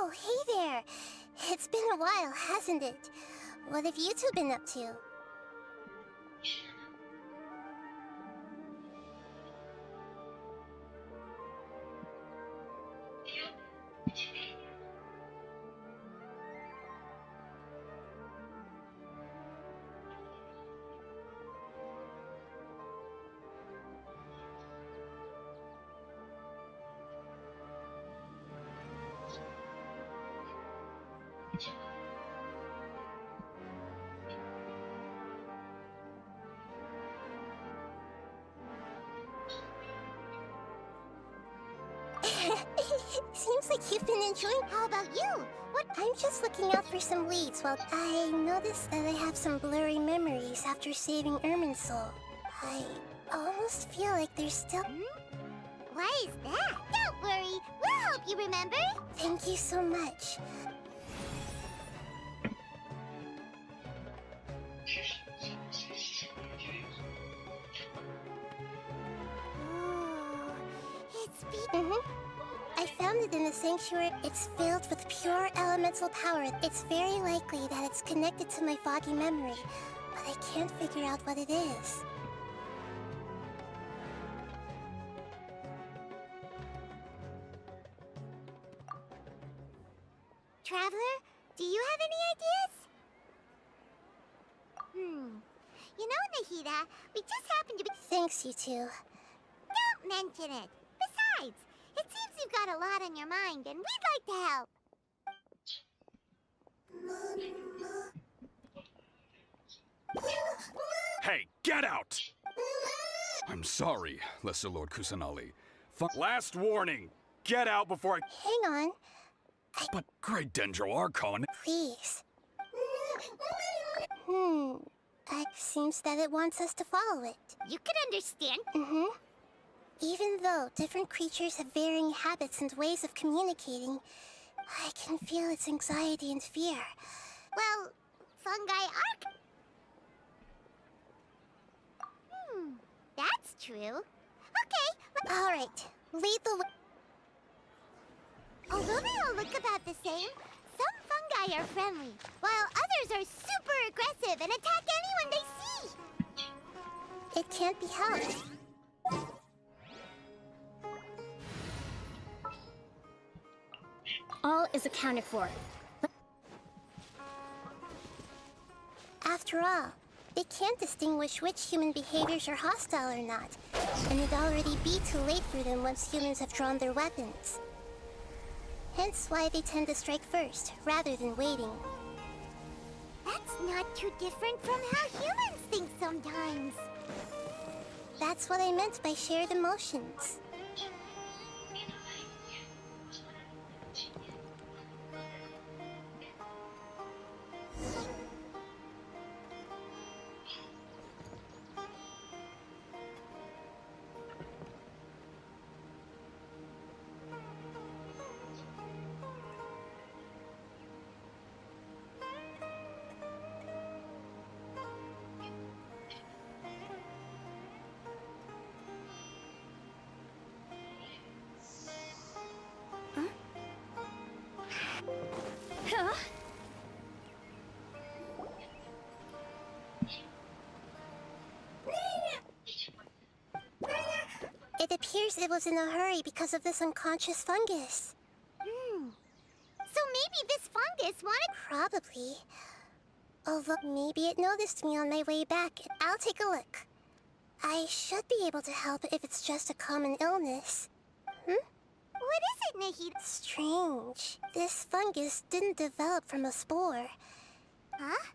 Oh, hey there. It's been a while, hasn't it? What have you two been up to? Seems like you've been enjoying. How about you? What? I'm just looking out for some leads while I noticed that I have some blurry memories after saving Ermin's soul. I almost feel like there's still... Why is that? Don't worry, we'll help you remember. Thank you so much. Ooh, it's I found it in the sanctuary. It's filled with pure elemental power. It's very likely that it's connected to my foggy memory, but I can't figure out what it is. Traveler, do you have any ideas? You know, Nahida, we just happen to be... Thanks, you two. Don't mention it. Besides, it seems you've got a lot on your mind, and we'd like to help. Hey, get out! I'm sorry, Lesser Lord Kusanali. Last warning! Get out before I... Hang on. But Great Dendro Archon... Please. It seems that it wants us to follow it. You can understand. Even though different creatures have varying habits and ways of communicating, I can feel its anxiety and fear. Well, fungi are... that's true. Okay, All right, lead the way. although they all look about the same, some fungi are friendly, while others are super aggressive and attack anyone they see. It can't be helped. All is accounted for. After all, it can't distinguish which human behaviors are hostile or not, and it'd already be too late for them once humans have drawn their weapons. Hence why they tend to strike first, rather than waiting. That's not too different from how humans think sometimes. That's what I meant by shared emotions. It appears it was in a hurry because of this unconscious fungus. So maybe this fungus wanted... Probably. Although maybe it noticed me on my way back. I'll take a look. I should be able to help if it's just a common illness. What is it, Nahida? Strange. This fungus didn't develop from a spore. Huh?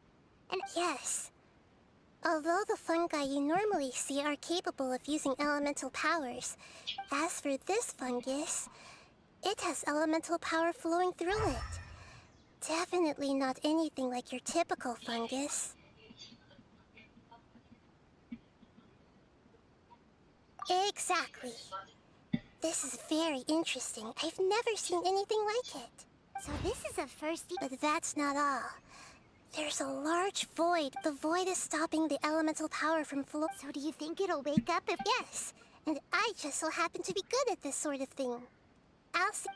Yes. Although the fungi you normally see are capable of using elemental powers, as for this fungus, it has elemental power flowing through it. Definitely not anything like your typical fungus. Exactly. This is very interesting. I've never seen anything like it. So this is a first... But that's not all. There's a large void. The void is stopping the elemental power from flow. So do you think it'll wake up if... Yes, and I just so happen to be good at this sort of thing. I'll see...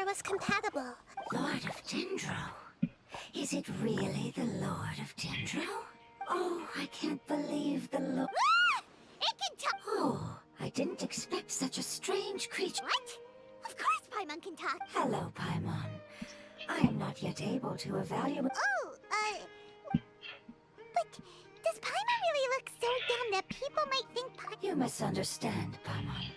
power was compatible. Lord of Dendro? Is it really the Lord of Dendro? Oh, I can't believe the Lord. Ah! It can talk. Oh, I didn't expect such a strange creature. What? Of course Paimon can talk. Hello, Paimon. I am not yet able to evaluate. Oh, but does Paimon really look so dumb that people might think You misunderstand, Paimon.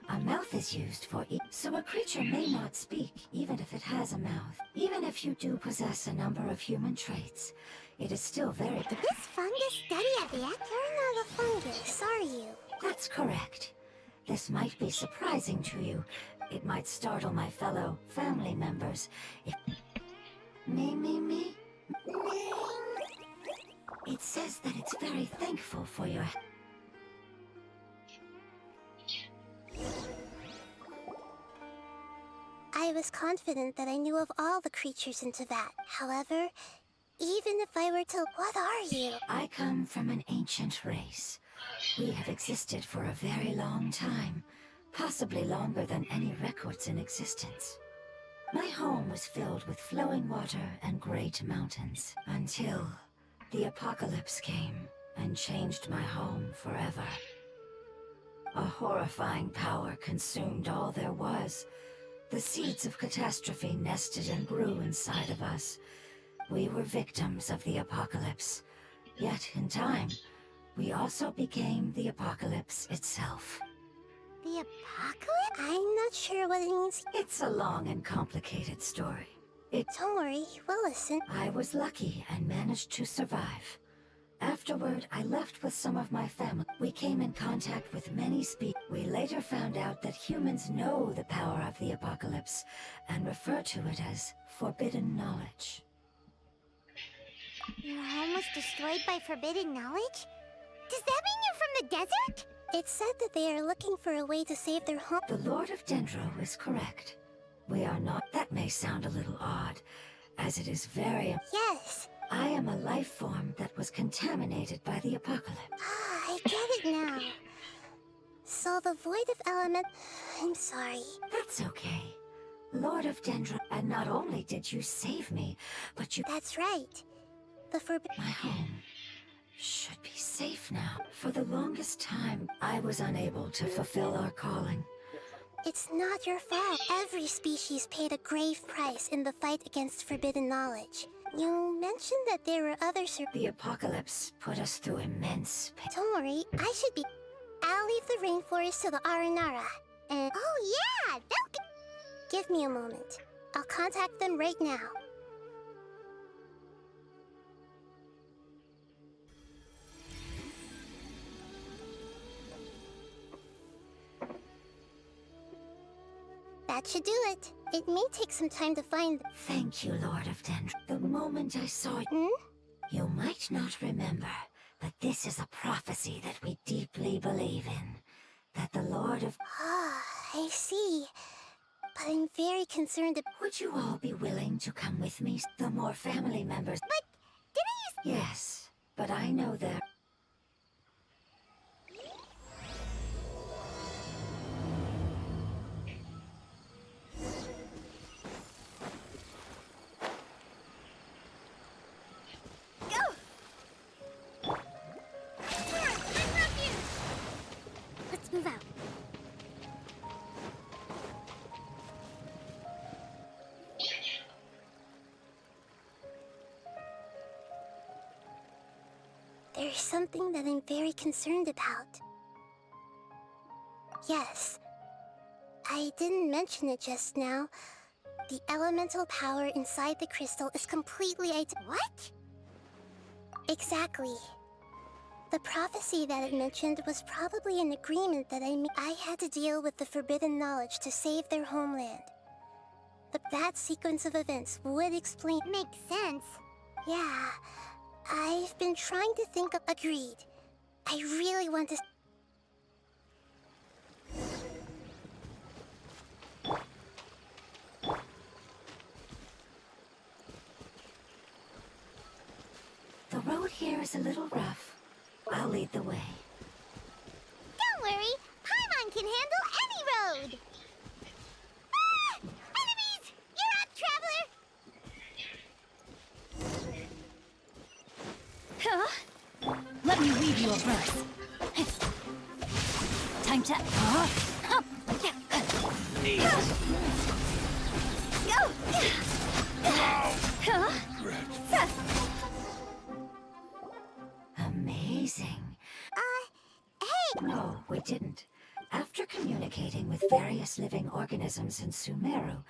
A mouth is used for so a creature may not speak, even if it has a mouth. Even if you do possess a number of human traits, it is still very... Did this fungus study at the end? You're not a fungus, are you? That's correct. This might be surprising to you. It might startle my fellow family members. If... Me? It says that it's very thankful for your... I was confident that I knew of all the creatures in Teyvat. However, even if I were to... What are you? I come from an ancient race. We have existed for a very long time, possibly longer than any records in existence. My home was filled with flowing water and great mountains, until the apocalypse came and changed my home forever. A horrifying power consumed all there was. The seeds of catastrophe nested and grew inside of us. We were victims of the apocalypse. Yet, in time, we also became the apocalypse itself. The apocalypse? I'm not sure what it means. It's a long and complicated story. Don't worry, we'll listen. I was lucky and managed to survive. Afterward, I left with some of my family. We came in contact with many species. We later found out that humans know the power of the apocalypse and refer to it as forbidden knowledge. Your home was destroyed by forbidden knowledge? Does that mean you're from the desert? It said that they are looking for a way to save their home. The Lord of Dendro is correct. We are not. That may sound a little odd, as it is very... Yes. I am a life form that was contaminated by the apocalypse. I get it now. So the void of element... I'm sorry. That's okay. Lord of Dendro, and not only did you save me, but you... That's right. The forbidden... My home should be safe now. For the longest time, I was unable to fulfill our calling. It's not your fault. Every species paid a grave price in the fight against forbidden knowledge. You mentioned that there were others. The apocalypse put us through immense pain. Don't worry, I should be... I'll leave the rainforest to the Aranara. And... Oh yeah, they'll... Give me a moment. I'll contact them right now. That should do it. It may take some time to find... Thank you, Lord of Dendro. The moment I saw you... You might not remember, but this is a prophecy that we deeply believe in. That the Lord of... Ah, I see. But I'm very concerned about... Would you all be willing to come with me? The more family members... But didn't you... Yes, but I know that... Let's move out. There's something that I'm very concerned about. Yes. I didn't mention it just now. The elemental power inside the crystal is completely What? Exactly. The prophecy that it mentioned was probably an agreement that I had to deal with the forbidden knowledge to save their homeland. That sequence of events would explain... Makes sense. Yeah, I've been trying to think of... Agreed. I really want to... The road here is a little rough. I'll lead the way. Don't worry, Paimon can handle any road. Ah! Enemies! you a verse. Time to... Amazing. Hey! No, we didn't. After communicating with various living organisms in Sumeru,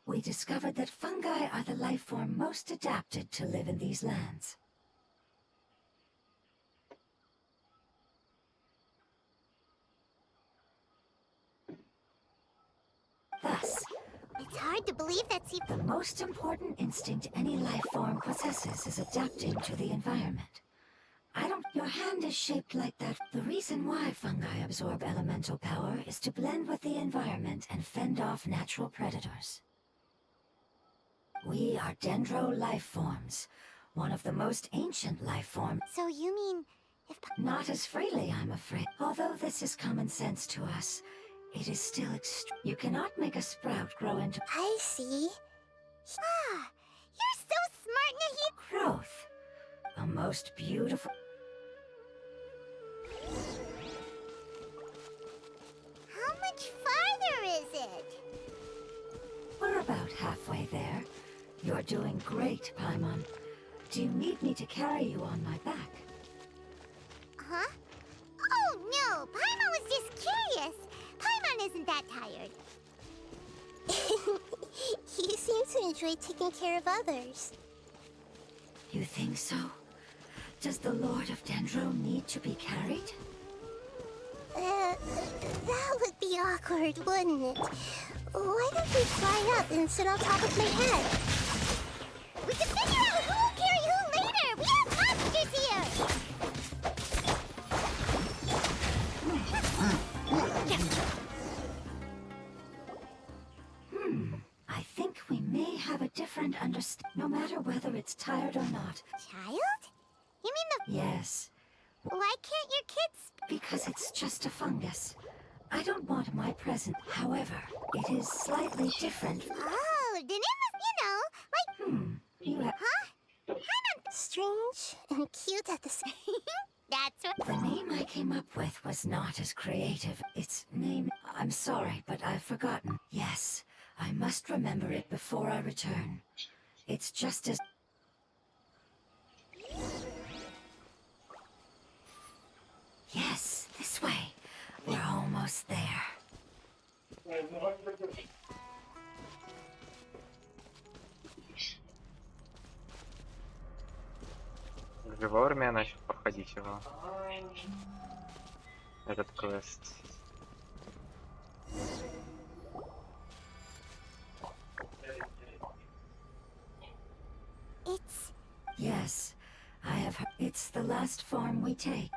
we discovered that fungi are the life form most adapted to live in these lands. Thus, It's hard to believe that's even... the most important instinct any life form possesses is adapting to the environment. Your hand is shaped like that. The reason why fungi absorb elemental power is to blend with the environment and fend off natural predators. We are dendro life forms, one of the most ancient life forms. So you mean... if... Not as freely, I'm afraid. Although this is common sense to us, it is still You cannot make a sprout grow into I see. Ah! You're so smart, Nahid! growth. A most beautiful... How much farther is it? We're about halfway there. You're doing great, Paimon. Do you need me to carry you on my back? Huh? Oh, no! Paimon was just curious! Paimon isn't that tired. You seem to enjoy taking care of others. You think so? Does the Lord of Dendro need to be carried? That would be awkward, wouldn't it? Why don't we fly up and sit on top of my head? We can figure out who'll carry who later! We have passengers here! I think we may have a different understanding, no matter whether it's tired or not. Child? You mean the... Yes, Why can't your kids... because it's just a fungus. I don't want my present. However, it is slightly different. Oh, then it must, You have... Strange and cute at the same That's what... The name I came up with was not as creative. Its name... I'm sorry, but I've forgotten. Yes, I must remember it before I return. It's just as... Yes, this way. We're almost there. Уже вовремя я начал проходить его. Этот квест. It's... Yes, I have heard. It's the last form we take.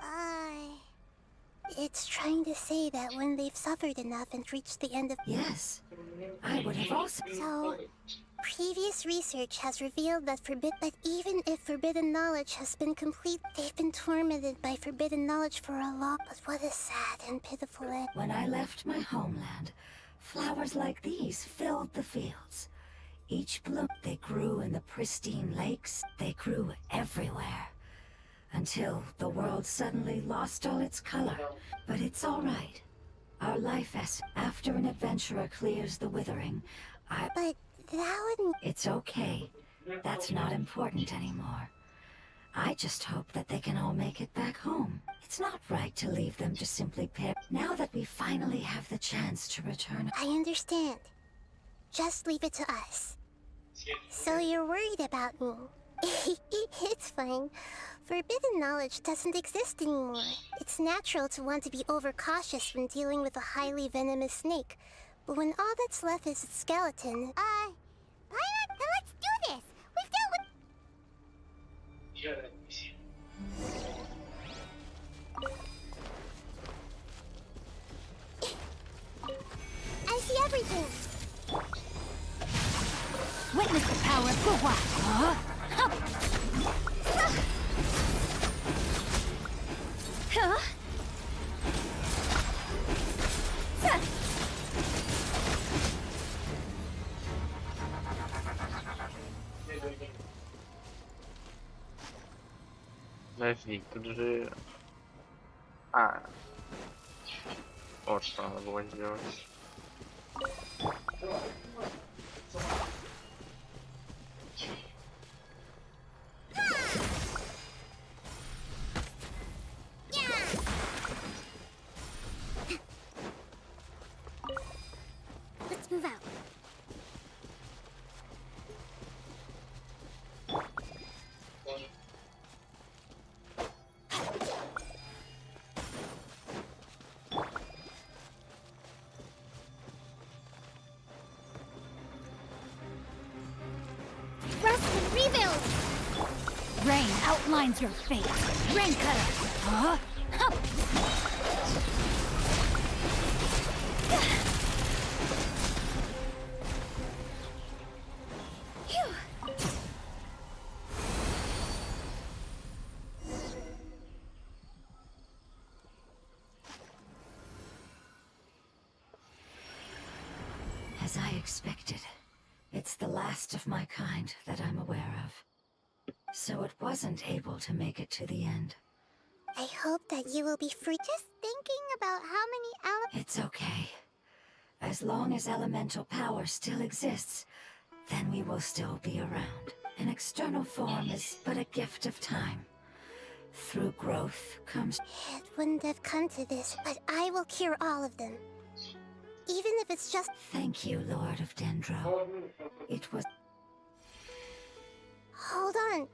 It's trying to say that when they've suffered enough and reached the end of... Yes, I would have also... So, previous research has revealed that even if forbidden knowledge has been complete, they've been tormented by forbidden knowledge for a long... But what a sad and pitiful end. When I left my homeland, flowers like these filled the fields. Each bloom, they grew in the pristine lakes. They grew everywhere. Until the world suddenly lost all its color. But it's all right. Our life after an adventurer clears the withering, But that wouldn't... It's okay. That's not important anymore. I just hope that they can all make it back home. It's not right to leave them to simply perish. Now that we finally have the chance to return... I understand. Just leave it to us. So you're worried about me. It's fine. Forbidden knowledge doesn't exist anymore. It's natural to want to be overcautious when dealing with a highly venomous snake. But when all that's left is its skeleton... Why not? Then let's do this! We've dealt with... I see everything! Witness the power of Guhua! Huh? Huh? Подожди, тут же А. Вот что надо было сделать. Let's move out. Rust and rebuild! Rain outlines your fate. Rain cutter. Huh? Huh. Phew. As I expected, it's the last of my kind that I'm aware of. So it wasn't able to make it to the end. I hope that you will be free. Just thinking about how many It's okay. As long as elemental power still exists, then we will still be around. An external form is but a gift of time. Through growth comes... It wouldn't have come to this, but I will cure all of them. Even if it's just... Thank you, Lord of Dendro. It was... Hold on.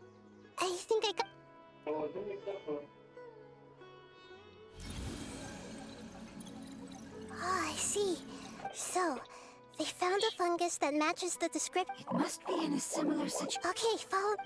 I think I got... Oh, I see. So, they found a fungus that matches the description. It must be in a similar situation. Okay, follow...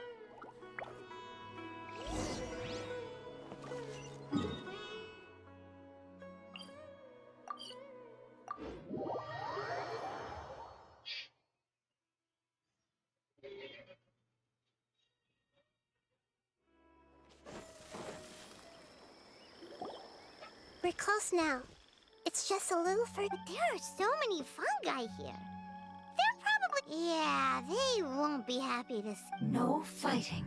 We're close now. It's just a little further. But there are so many fungi here. They're probably... Yeah, they won't be happy to see. No fighting.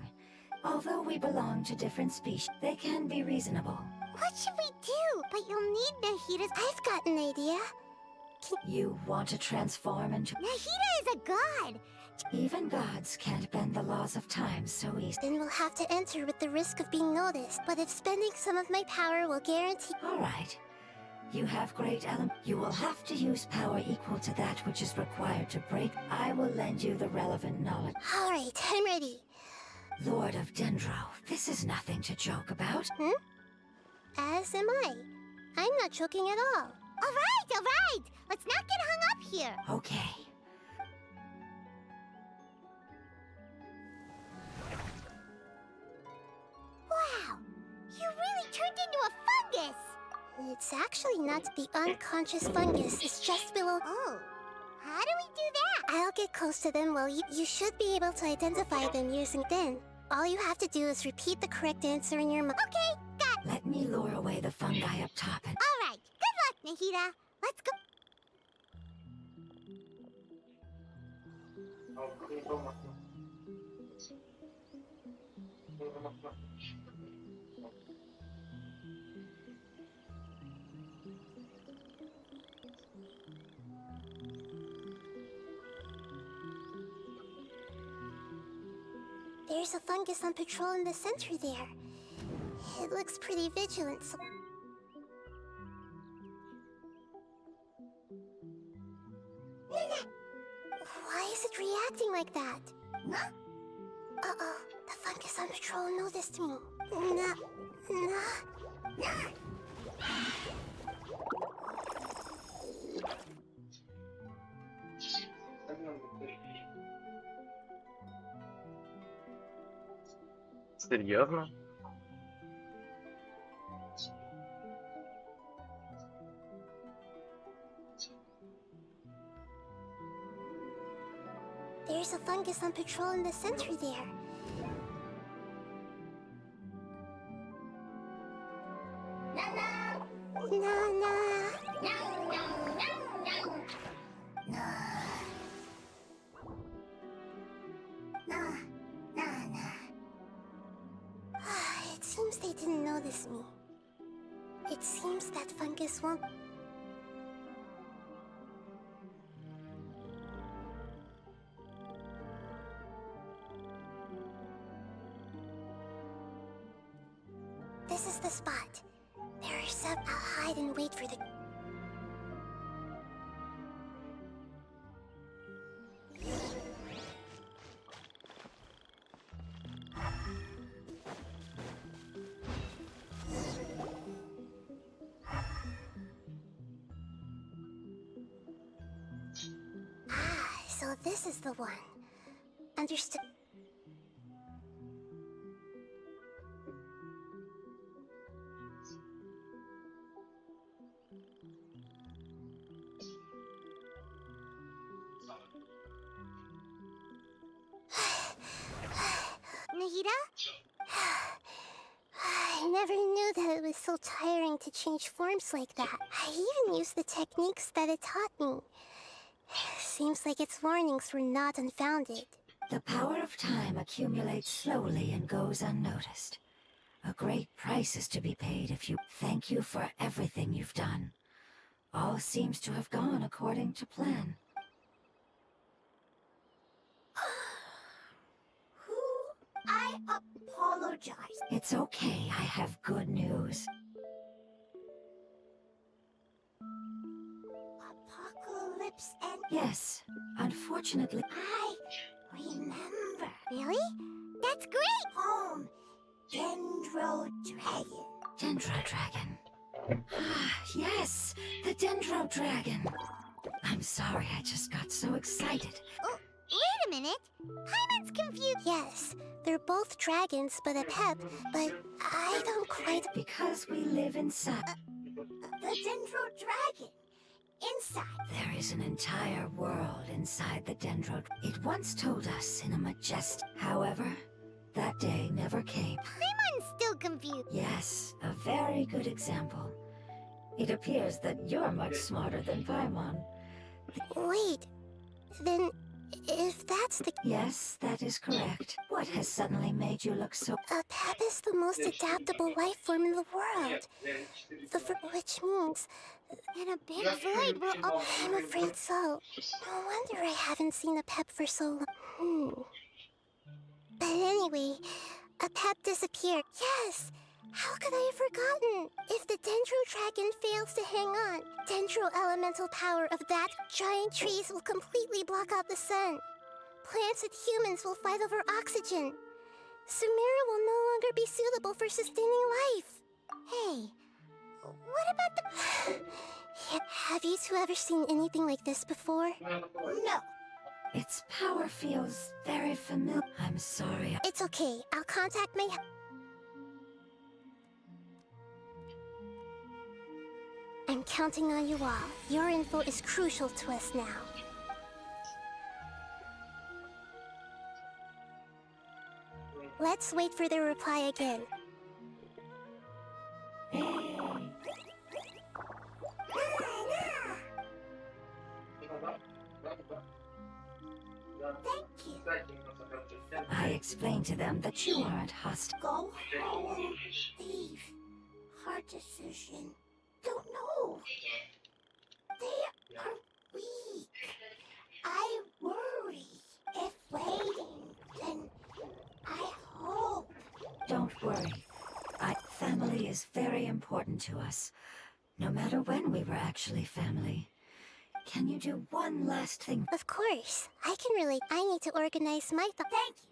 Although we belong to different species, they can be reasonable. What should we do? But you'll need Nahida's... I've got an idea. You want to transform into... Nahida is a god! Even gods can't bend the laws of time so easily. Then we'll have to enter with the risk of being noticed. But if spending some of my power will guarantee... All right. You have great You will have to use power equal to that which is required to break. I will lend you the relevant knowledge. All right, I'm ready. Lord of Dendro, this is nothing to joke about. As am I. I'm not joking at all. All right! Let's not get hung up here. Okay. Wow! You really turned into a fungus! It's actually not the unconscious fungus. It's just below... Oh, how do we do that? I'll get close to them. Well, you should be able to identify them using then. All you have to do is repeat the correct answer in your mind. Okay, got... Let me lure away the fungi up top and... All right, good luck, Nahida. Let's go. There's a fungus on patrol in the center there. It looks pretty vigilant, so... Why is it reacting like that? Uh-oh, the fungus on patrol noticed me. Серьезно? There's a fungus on patrol in the center there. It seems they didn't notice me. It It seems that fungus won't... This is the spot. There are some... I'll hide and wait for the... So this is the one. Understood. Nahida? I never knew that it was so tiring to change forms like that. I even used the techniques that it taught me. Seems like its warnings were not unfounded. The power of time accumulates slowly and goes unnoticed. A great price is to be paid if you... Thank you for everything you've done. All seems to have gone according to plan. I apologize. It's okay, I have good news. Apocalypse and... Yes, unfortunately... I remember. Really? That's great! Home. Dendro Dragon. Dendro Dragon. Ah, yes, the Dendro Dragon. I'm sorry, I just got so excited. Oh, wait a minute. Paimon's confused. Yes, they're both dragons, but a pep. But I don't quite... Because we live inside... The Dendro Dragon. Inside. There is an entire world inside the Dendro. It once told us in a majestic... However, that day never came. Paimon's still confused. Yes, a very good example. It appears that you're much smarter than Paimon. Wait, then if that's the... Yes, that is correct. What has suddenly made you look so... A pep is the most adaptable life form in the world. Which means... And a big void will open. I'm afraid so. No wonder I haven't seen a pep for so long. But anyway, a pep disappeared. Yes! How could I have forgotten? If the Dendro Dragon fails to hang on, Dendro elemental power of that giant trees will completely block out the sun. Plants and humans will fight over oxygen. Sumeru will no longer be suitable for sustaining life. Hey, what about the... Have you two ever seen anything like this before? No. Its power feels very familiar. I'm sorry. It's okay. I'll contact my... I'm counting on you all. Your info is crucial to us now. Let's wait for their reply again. Thank you. I explained to them that you aren't hostile. Go home. Leave. Hard decision. Don't know. They are weak. I worry. If waiting, then I hope. Don't worry. Family is very important to us. No matter when we were actually family. Can you do one last thing? Of course. I can relate. I need to organize my thoughts. Thank you.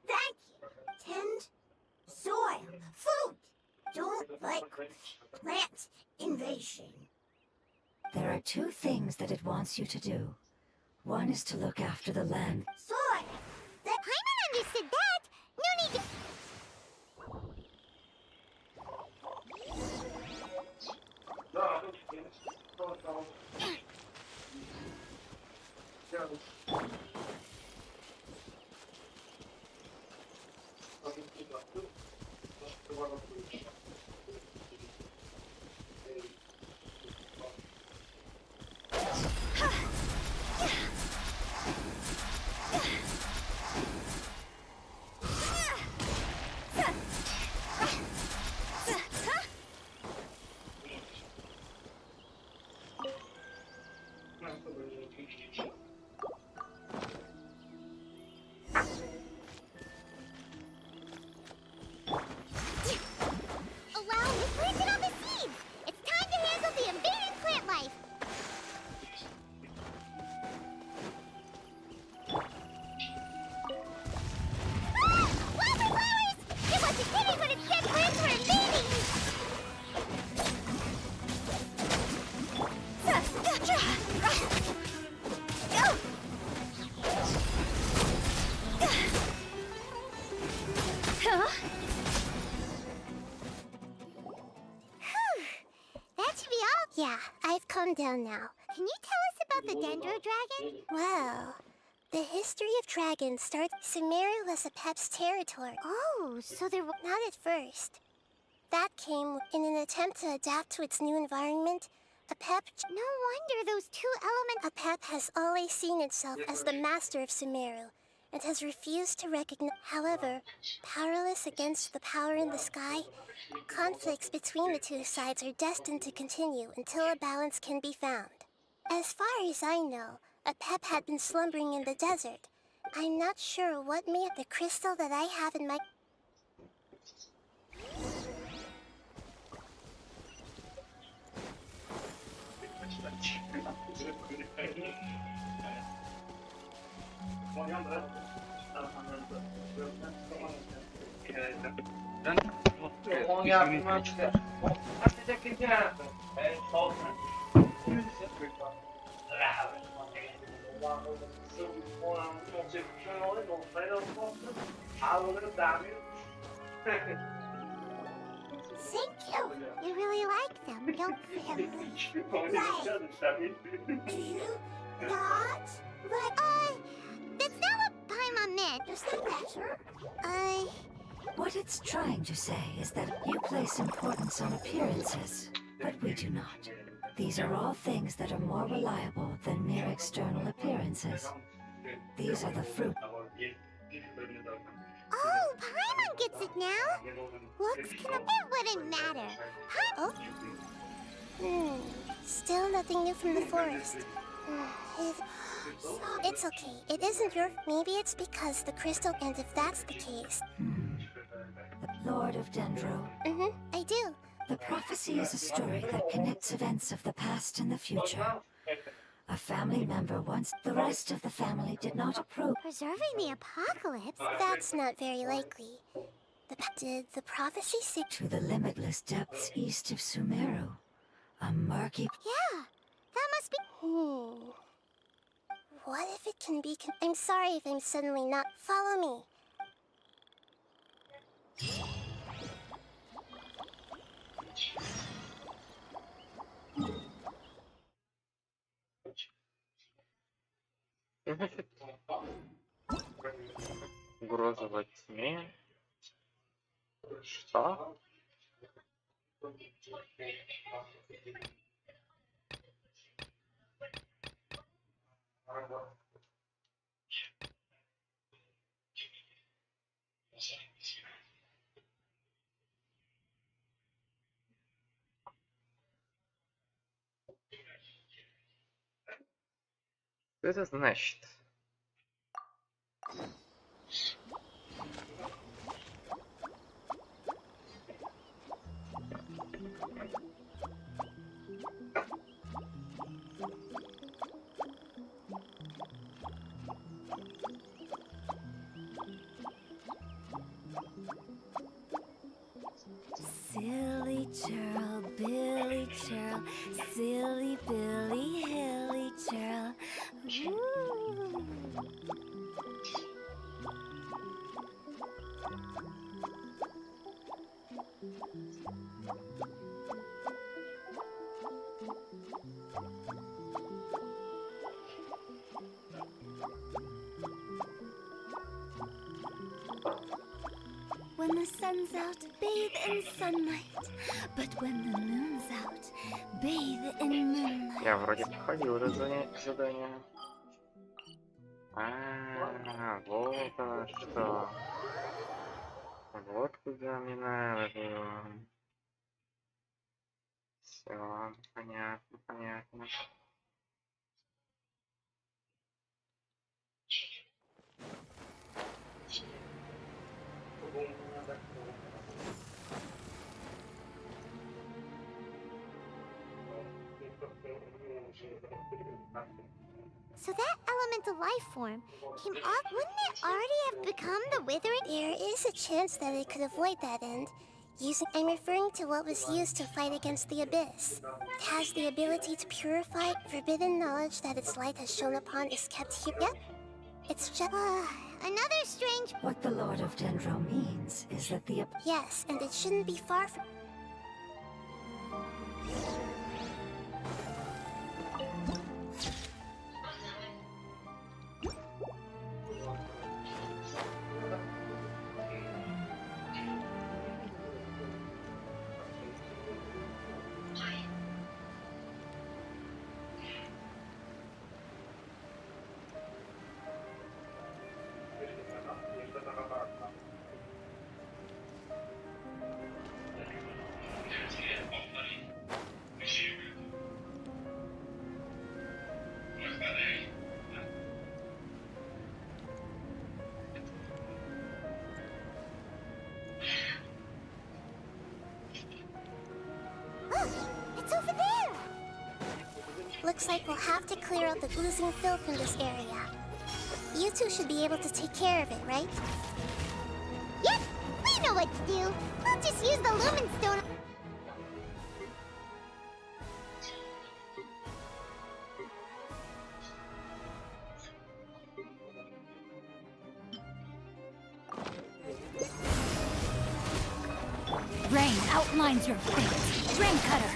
Thank you. Tend soil. Food. Don't like plant invasion. There are two things that it wants you to do. One is to look after the land. Soil. That Paimon understood that. No need to... That should be all. Yeah, I've calmed down now. Can you tell us about the Dendro Dragon? Well, the history of dragons starts. Sumeru was a Pep's territory. Oh, so there were... Not at first. That came in an attempt to adapt to its new environment. A Pep. No wonder those two elements... A Pep has always seen itself as the master of Sumeru and has refused to recognize. However, powerless against the power in the sky, conflicts between the two sides are destined to continue until a balance can be found. As far as I know, a Pep had been slumbering in the desert. I'm not sure what made the crystal that I have in my... Thank you. You really like them, don't you? Do you not? That's not what Paimon meant. Does that matter? What it's trying to say is that you place importance on appearances, but we do not. These are all things that are more reliable than mere external appearances. These are the fruit. Oh, Paimon gets it now. Looks can it wouldn't matter. Oh? Still nothing new from the forest. It's okay. It isn't your... Maybe it's because the crystal... And if that's the case... The Lord of Dendro. I do. The prophecy is a story that connects events of the past and the future. A family member once, the rest of the family did not approve. Preserving the apocalypse? That's not very likely. Did the prophecy say... To the limitless depths east of Sumeru. A murky... Yeah, that must be... What if it can be... I'm sorry if I'm suddenly not... Follow me. Угроза во тьме. Что? Что это значит? Silly churl, Billy churl, silly Billy, hilly churl. Woo. When the sun's out, bathe in sunlight. But when the moon's out, bathe in moonlight. Я вроде проходил это задание. Вот оно что. Вот куда мне надо было. Все, понятно, понятно. So that elemental life form came up. Wouldn't it already have become the withering? There is a chance that it could avoid that end. I'm referring to what was used to fight against the abyss. It has the ability to purify. Forbidden knowledge that its light has shone upon is kept here. Yep. It's just... Another strange... What the Lord of Dendro means is that the... Yes, and it shouldn't be far from... Look! It's over there! Looks like we'll have to clear out the oozing filth in this area. You two should be able to take care of it, right? Yep! We know what to do! We'll just use the Lumen Stone... Rain outlines your fate. Rain cutter.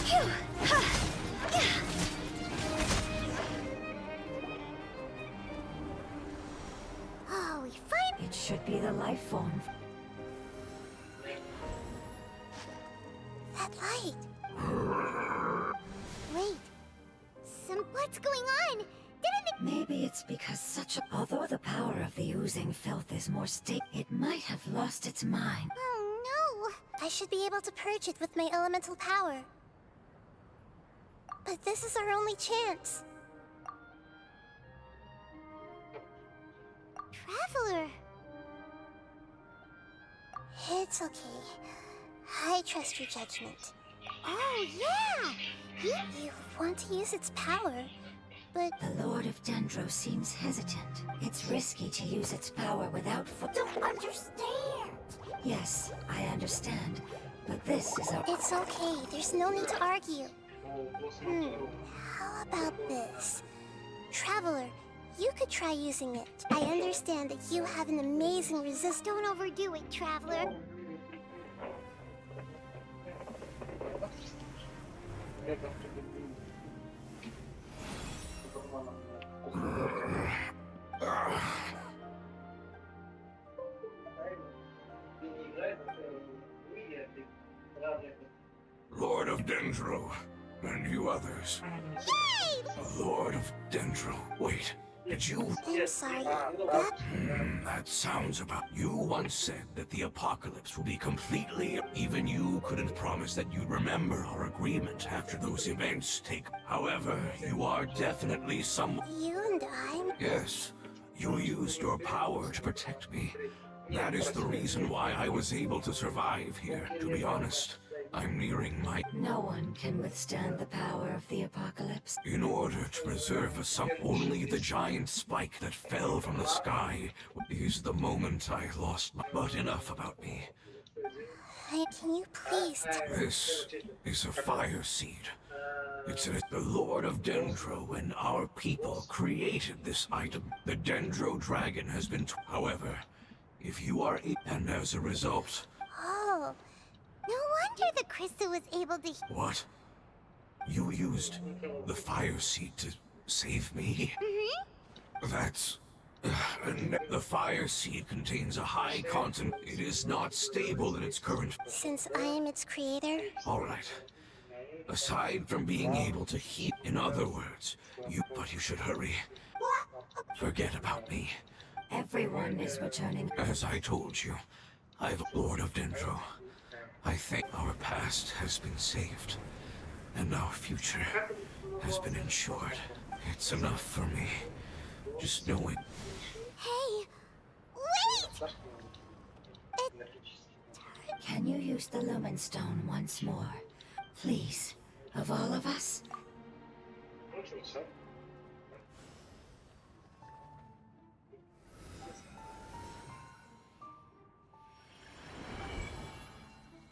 Phew. Ha. Yeah. Oh, we finally... It should be the life form. That light! Wait. What's going on? Didn't it... Maybe it's because such a... Although the power of the oozing filth is more stable, it might have lost its mind. Oh, no. I should be able to purge it with my elemental power. But this is our only chance. Traveler. It's okay. I trust your judgment. Oh, yeah! You want to use its power, but... The Lord of Dendro seems hesitant. It's risky to use its power without Don't understand! Yes, I understand. But this is our... It's okay. There's no need to argue. How about this? Traveler, you could try using it. I understand that you have an amazing resistance. Don't overdo it, Traveler. Lord of Dendro, and you others. Yay! Lord of Dendro. Wait, did you... I'm sorry. That sounds about... You once said that the apocalypse will be completely... Even you couldn't promise that you'd remember our agreement after those events take... However, you are definitely some... You and I... Yes, you used your power to protect me. That is the reason why I was able to survive here, to be honest. I'm nearing my... No one can withstand the power of the apocalypse. In order to preserve only the giant spike that fell from the sky is the moment I lost my... But enough about me. Can you please... This is a fire seed. It's the Lord of Dendro and our people created this item. The Dendro dragon has been... However, if you are... And as a result... Oh, No wonder the crystal was able to... What? You used the fire seed to save me? That's... and the fire seed contains a high content. It is not stable in its current... since I am its creator... Alright. Aside from being able to heat, in other words, but you should hurry. Forget about me. Everyone is returning. As I told you, I've Lord of Dendro. I think our past has been saved, and our future has been ensured. It's enough for me. Just knowing. Hey! Wait! Can you use the Lumen Stone once more? Please, of all of us?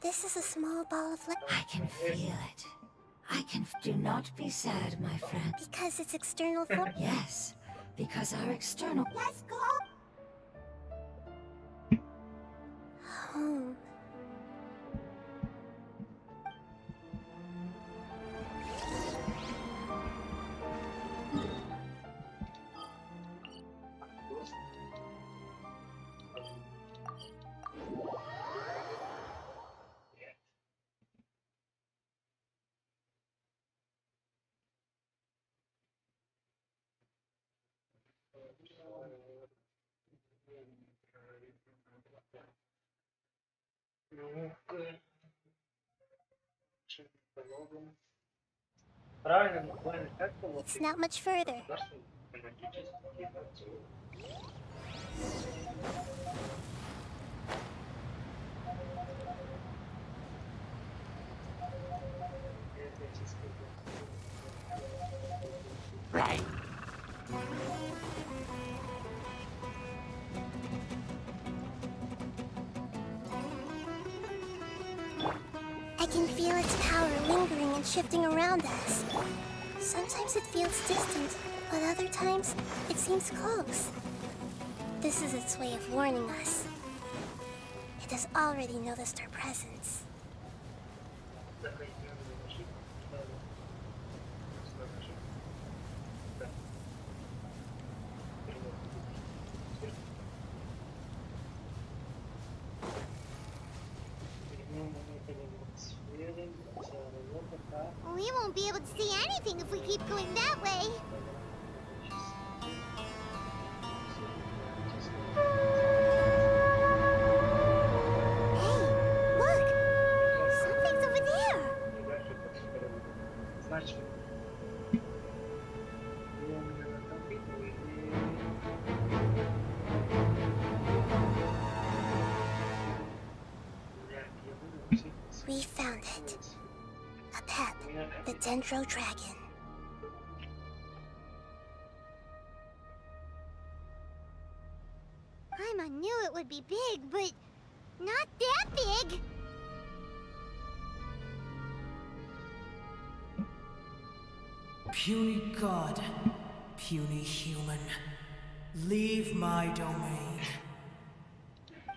This is a small ball of light. I can feel it. Do not be sad, my friend. Because it's external form. Yes, because our external... Let's go. Home. It's not much further. Right. I can feel its power lingering and shifting around us. Sometimes it feels distant, but other times it seems close. This is its way of warning us. It has already noticed our presence. We won't be able to see anything if we keep going that way. Hey, look! Something's over there! We found it. A pet, the Dendro Dragon. Paimon knew it would be big, but not that big! Puny god, puny human, leave my domain.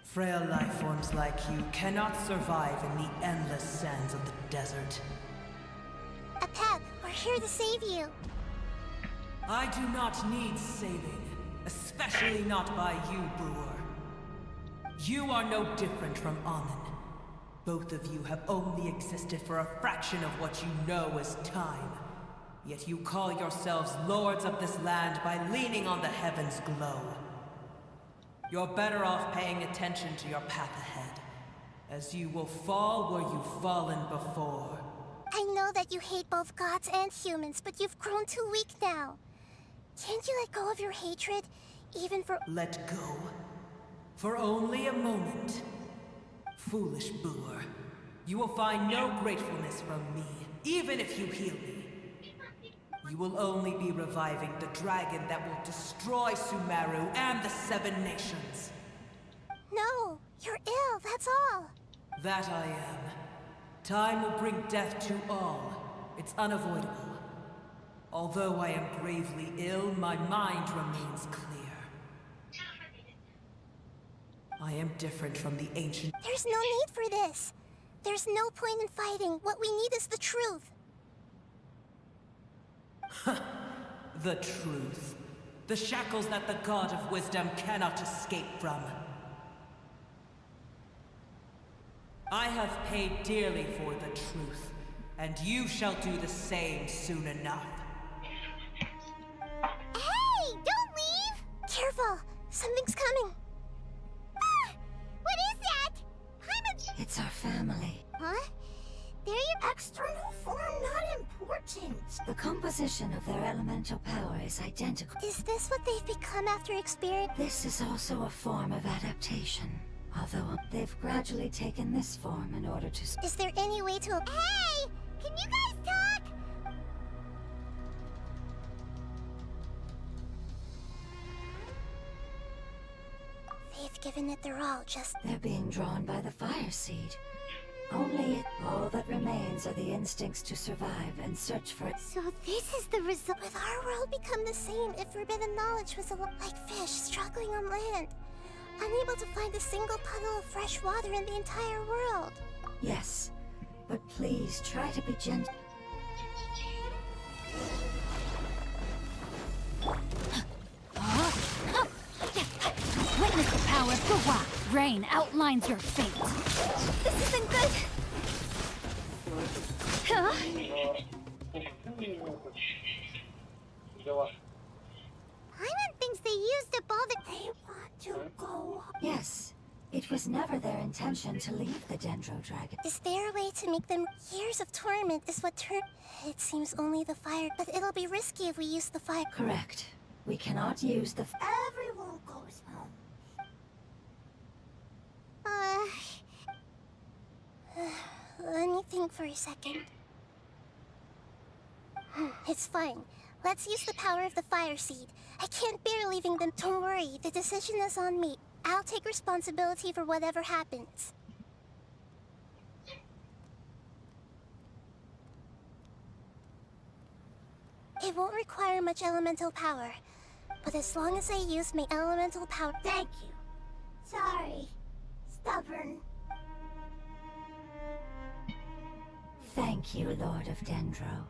Frail life forms like you cannot survive in the endless sands of the desert. A pet, we're here to save you. I do not need saving, especially not by you, brewer. You are no different from Amun. Both of you have only existed for a fraction of what you know as time. Yet you call yourselves lords of this land by leaning on the heavens' glow. You're better off paying attention to your path ahead, as you will fall where you've fallen before. I know that you hate both gods and humans, but you've grown too weak now. Can't you let go of your hatred, even for— Let go? For only a moment. Foolish boor. You will find no gratefulness from me, even if you heal me. You will only be reviving the dragon that will destroy Sumeru and the Seven Nations. No, you're ill, that's all. That I am. Time will bring death to all. It's unavoidable. Although I am gravely ill, my mind remains clear. I am different from the ancient— There's no need for this. There's no point in fighting. What we need is the truth. The truth. The shackles that the God of Wisdom cannot escape from. I have paid dearly for the truth, and you shall do the same soon enough. Hey, don't leave! Careful, something's coming. Ah! What is that? Paimon's— It's our family. Huh? They're your— External form not important. The composition of their elemental power is identical. Is this what they've become after experience? This is also a form of adaptation. Although they've gradually taken this form in order to... Is there any way to— Hey! Can you guys talk? They've given it their all, just— They're being drawn by the fire seed. Only all that remains are the instincts to survive and search for it. So this is the result. Would our world become the same if forbidden knowledge was like fish struggling on land, unable to find a single puddle of fresh water in the entire world? Yes, but please try to be gentle. Witness the power of Gua. Rain outlines your fate. This isn't good. Huh? Paimon thinks they used up all the. They want to go. Yes, it was never their intention to leave the Dendro Dragon. Is there a way to make them? Years of torment is what It seems only the fire, but it'll be risky if we use the fire. Correct. We cannot use the... Everyone goes home. Let me think for a second. It's fine. Let's use the power of the fire seed. I can't bear leaving them. Don't worry, the decision is on me. I'll take responsibility for whatever happens. It won't require much elemental power, but as long as I use my elemental power... Thank you. Sorry. Stubborn. Thank you, Lord of Dendro.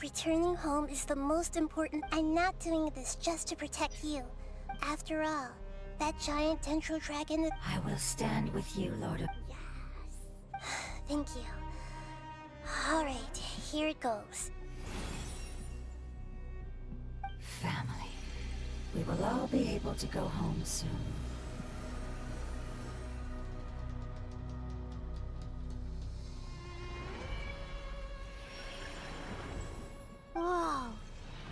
Returning home is the most important. I'm not doing this just to protect you. After all, that giant Dendro dragon... I will stand with you, Lord of... Yes. Thank you. Alright, here it goes. Family. We will all be able to go home soon. Whoa.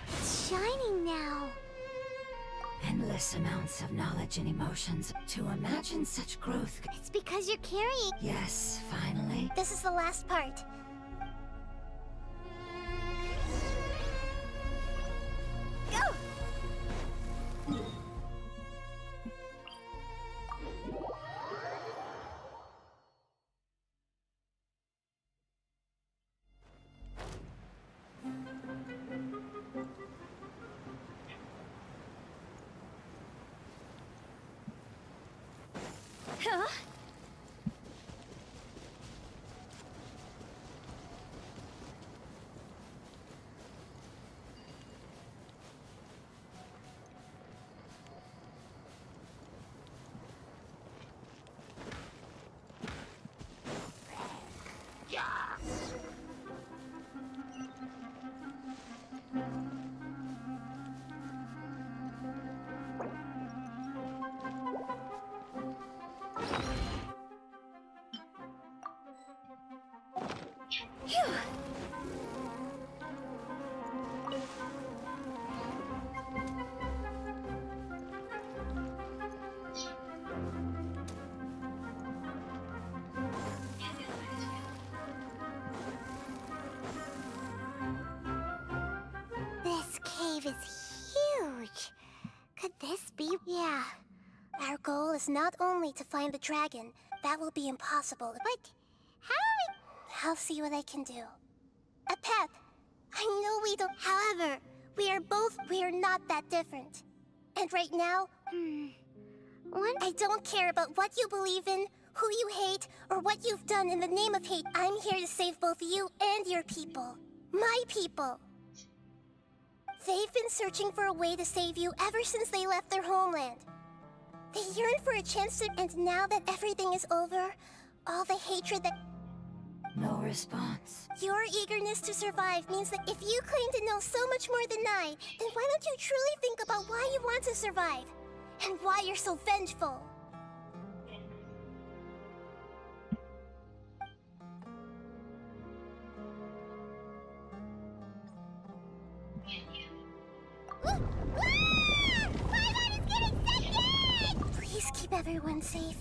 It's shining now. Endless amounts of knowledge and emotions. To imagine such growth... It's because you're carrying. Yes, finally. This is the last part. Go! Huh? This cave is huge. Could this be? Yeah. Our goal is not only to find the dragon. That will be impossible. But how I'll see what I can do. Pep, I know we don't... However, we are not that different. And right now, What? I don't care about what you believe in, who you hate, or what you've done in the name of hate. I'm here to save both you and your people. My people. They've been searching for a way to save you ever since they left their homeland. They yearn for a chance to... And now that everything is over, all the hatred that... No response. Your eagerness to survive means that if you claim to know so much more than I, then why don't you truly think about why you want to survive? And why you're so vengeful? Please keep everyone safe.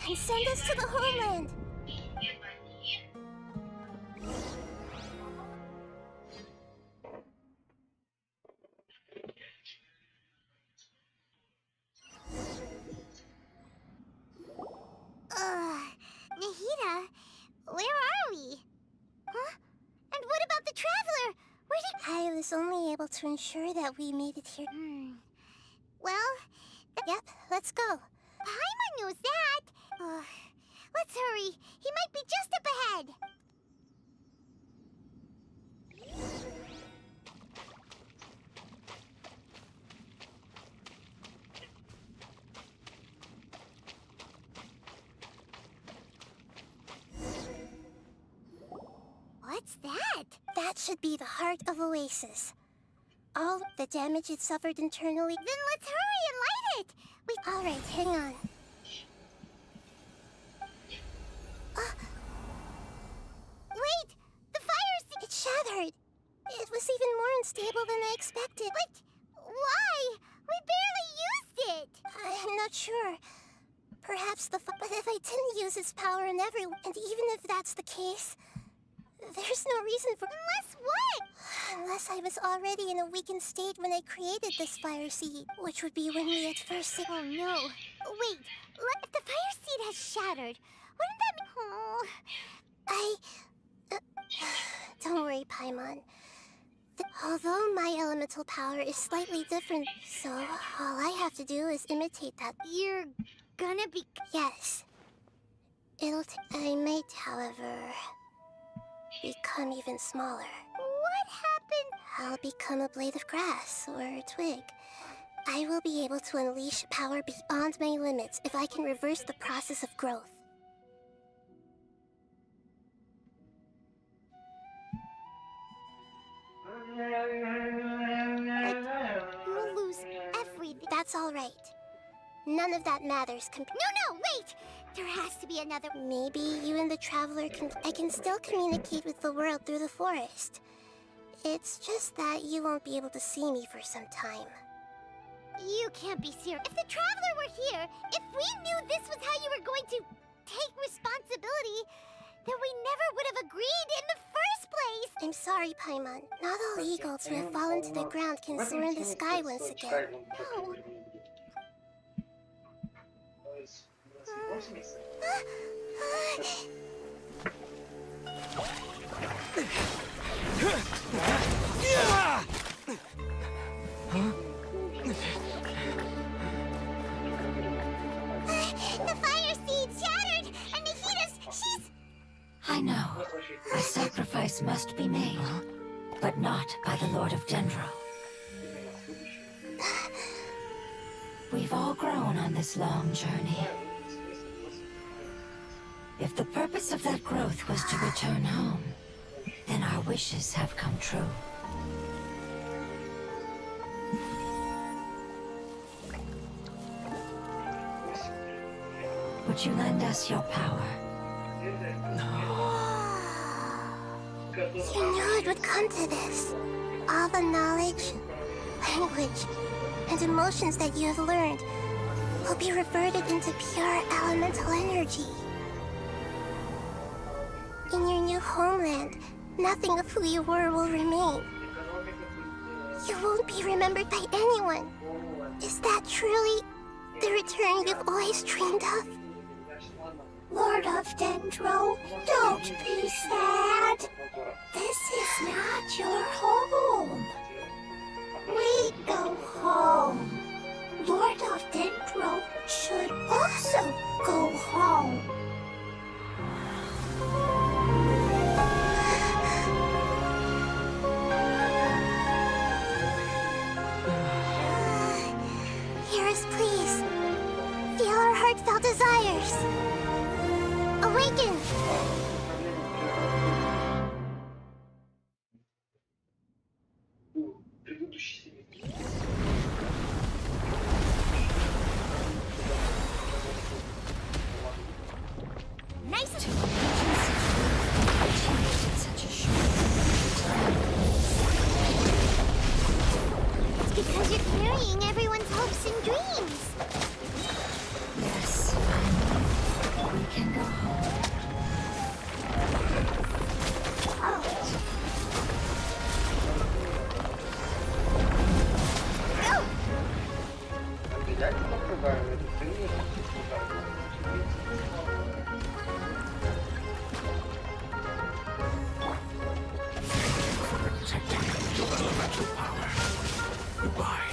And send us to the homeland. Nahida, to ensure that we made it here. Well, Yep, let's go. Paimon knows that. Let's hurry. He might be just up ahead. What's that? That should be the heart of Oasis. All the damage it suffered internally. Then let's hurry and light it. Alright, hang on. Wait! The fire seed! It shattered. It was even more unstable than I expected. But why? We barely used it! I'm not sure. Perhaps but if I didn't use its power on everyone, and even if that's the case, there's no reason for— Unless what? Unless I was already in a weakened state when I created this fire seed, which would be when we at first— Oh no. Wait, if the fire seed has shattered, wouldn't that mean— Oh. Don't worry, Paimon. Although my elemental power is slightly different, so all I have to do is imitate that. You're gonna be— Yes. I might, however, become even smaller. What happened? I'll become a blade of grass or a twig. I will be able to unleash power beyond my limits if I can reverse the process of growth. You'll lose everything. That's all right. None of that matters. No, wait! There has to be another— Maybe you and the Traveler I can still communicate with the world through the forest. It's just that you won't be able to see me for some time. You can't be serious. If the Traveler were here, if we knew this was how you were going to take responsibility, then we never would have agreed in the first place! I'm sorry, Paimon. Not all eagles who have fallen to the ground can soar in the sky once again. No. The fire seed shattered, and she's— I know. A sacrifice must be made, but not by the Lord of Dendro. We've all grown on this long journey. If the purpose of that growth was to return home, then our wishes have come true. Would you lend us your power? You knew it would come to this. All the knowledge, language, and emotions that you have learned will be reverted into pure elemental energy. In your new homeland, nothing of who you were will remain. You won't be remembered by anyone. Is that truly the return you've always dreamed of? Lord of Dendro, don't be sad. This is not your home. We go home. Lord of Dendro should also go home. Hear us, please. Feel our heartfelt desires. Awaken! nice. It's because you're carrying everyone's hopes and dreams. Yes, finally. We can go home. Обязательно продаю эту хрень. Protecting your elemental power. Goodbye.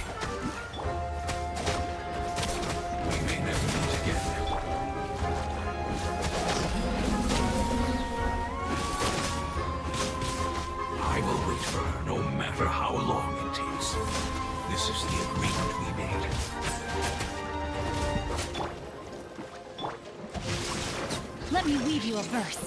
We may never meet again. I will wait for her no matter how long it takes. This is the agreement we made. Let me weave you a verse.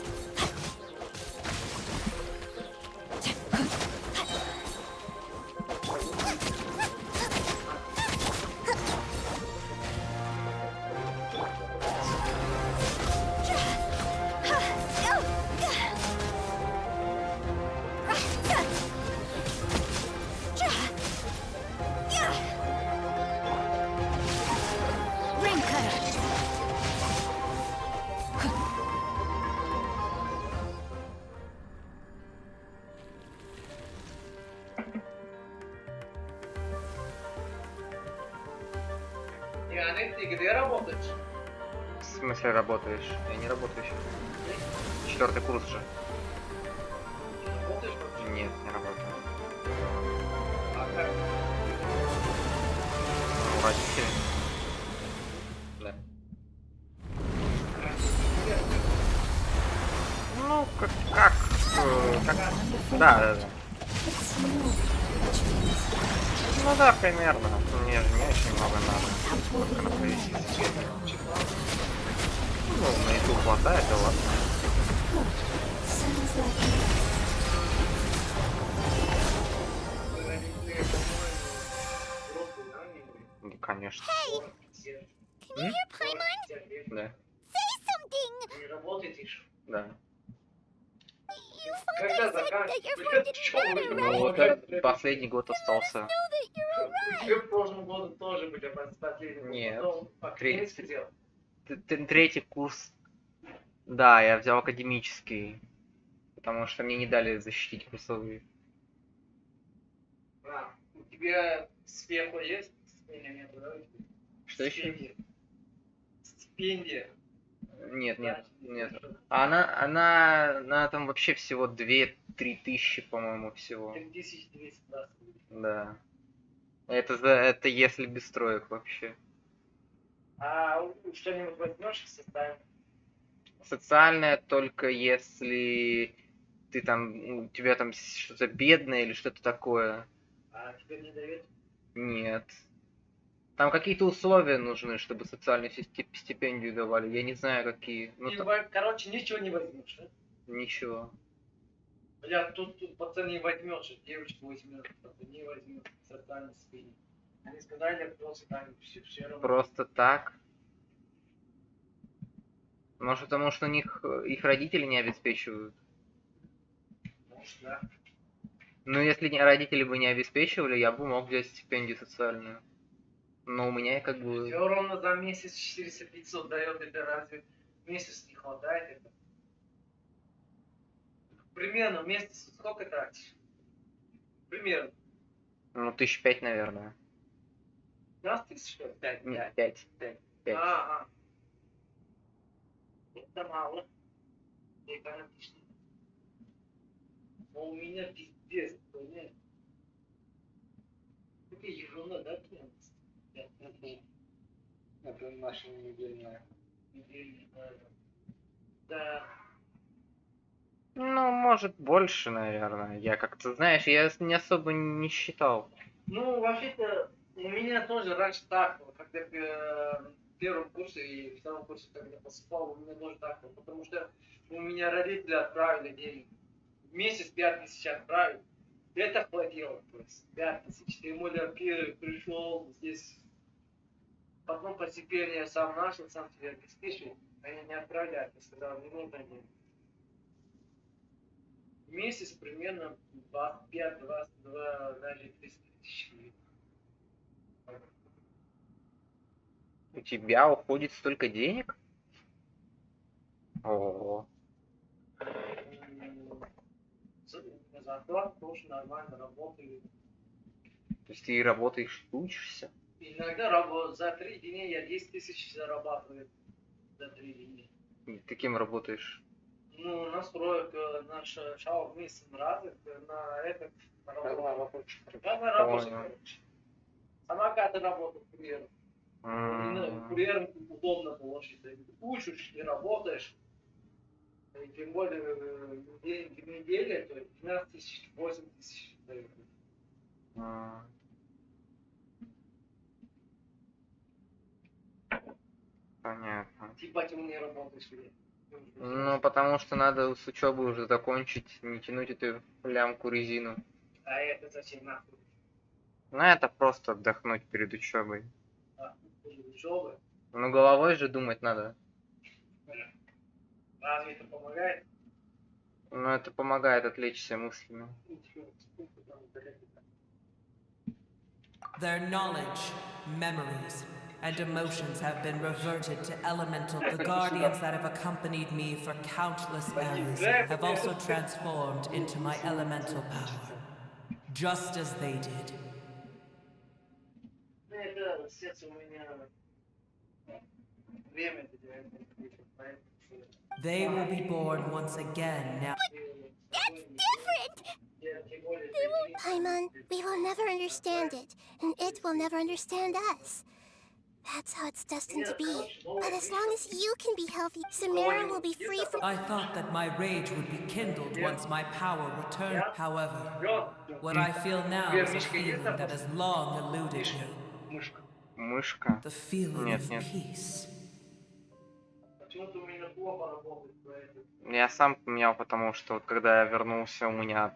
Ты где работаешь? В смысле работаешь? Я не работаю еще. 4-й курс же. Работаешь вообще? Нет, не работаю. А как? Ну, родители. Да. Ну, как? Да. Ну да, примерно. Мне же не очень много надо. Только на провести. Ну, на YouTube хватает, и ладно. Да, конечно. Hey! Can you hear Paimon? Да. Say something! Не работаешь? Да. You thought Когда I said заказ? that your friend didn't matter, Ну, right? вот как последний год остался. Know that you're alright! Тебе в прошлом году тоже были последний. Нет. Потом академический делал. Третий курс. Да, я взял академический. Потому что мне не дали защитить курсовые. А, у тебя сверху есть? Или нет, да? Что еще? Стипендия. Нет. Она там вообще всего 2-3 тысячи, по-моему, всего. 3200, да. Да. Это если без троек вообще. А что-нибудь возьмешь в составе? Социальное только если ты там, у тебя там что-то бедное или что-то такое. А тебе не дают? Нет. Там какие-то условия нужны, чтобы социальную стипендию давали. Я не знаю, какие. Ну, Короче, ничего не возьмешь, да? ничего. Бля, тут пацан не возьмешь, девочку возьмет, пацан не возьмет, социальный стипендию. Они сказали, просто там все равно. Просто так. Может, потому что у них их родители не обеспечивают. Может, да. Ну, если родители бы не обеспечивали, я бы мог взять стипендию социальную. Но у меня как бы... Все равно за месяц 400-500 дает, это разве месяц не хватает? Это? Примерно месяц сколько тратишь? Примерно. Ну, 1005, наверное. 15 тысяч, что ли? 5. Нет, 5. А. Это мало. Экономично. Но у меня пиздец, понимаешь? Какая ерунда, да, 15? Это наша недельная. Да. Ну, может, больше, наверное. Я как-то, знаешь, я не особо не считал. Ну, вообще-то, у меня тоже раньше так было, когда в первом курсе и втором курсе, когда поступал, у меня тоже так было, потому что у меня родители отправили деньги. В месяц 5000 отправили. Это хватило, то есть 5000. Тем более пришел здесь, потом постепенно я сам начал, сам себя обеспечивать, они не отправляют, я сказал, не нужно денег. В месяц примерно 25, 22, даже 30 тысяч. У тебя уходит столько денег? Ого. Зарплата тоже нормально работает. То есть ты работаешь, учишься? Иногда за 3 дня я 10 тысяч зарабатываю. За 3 дня. И ты кем работаешь? Ну, настроек наш шау вместе развит на этот. Да, на работе, короче. Самокат работает курьером. Курьером удобно получить. Ты учишь и работаешь. И тем более в неделе, то есть 12 тысяч, 8 тысяч дают. Понятно. Типа ты не работаешь или? Ну, потому что надо с учебы уже закончить, не тянуть эту лямку резину. А это зачем нахуй? Ну, это просто отдохнуть перед учебой. А, учебы? Ну, головой же думать надо. Разве это помогает? Ну, это помогает отвлечься мыслями. Their knowledge, memories, and emotions have been reverted to elemental. The guardians that have accompanied me for countless eras have also transformed into my elemental power, just as they did. Это сердце у меня время это делает. They will be born once again now. That's different! Paimon, we will never understand it, and it will never understand us. That's how it's destined to be. But as long as you can be healthy, Samara will be free from... I thought that my rage would be kindled once my power returned. However, what I feel now is a feeling that has long eluded me. Мышка? The feeling Нет, of нет. peace. Почему-то у меня плохо работает, поэтому. Я сам поменял, потому что вот когда я вернулся, у меня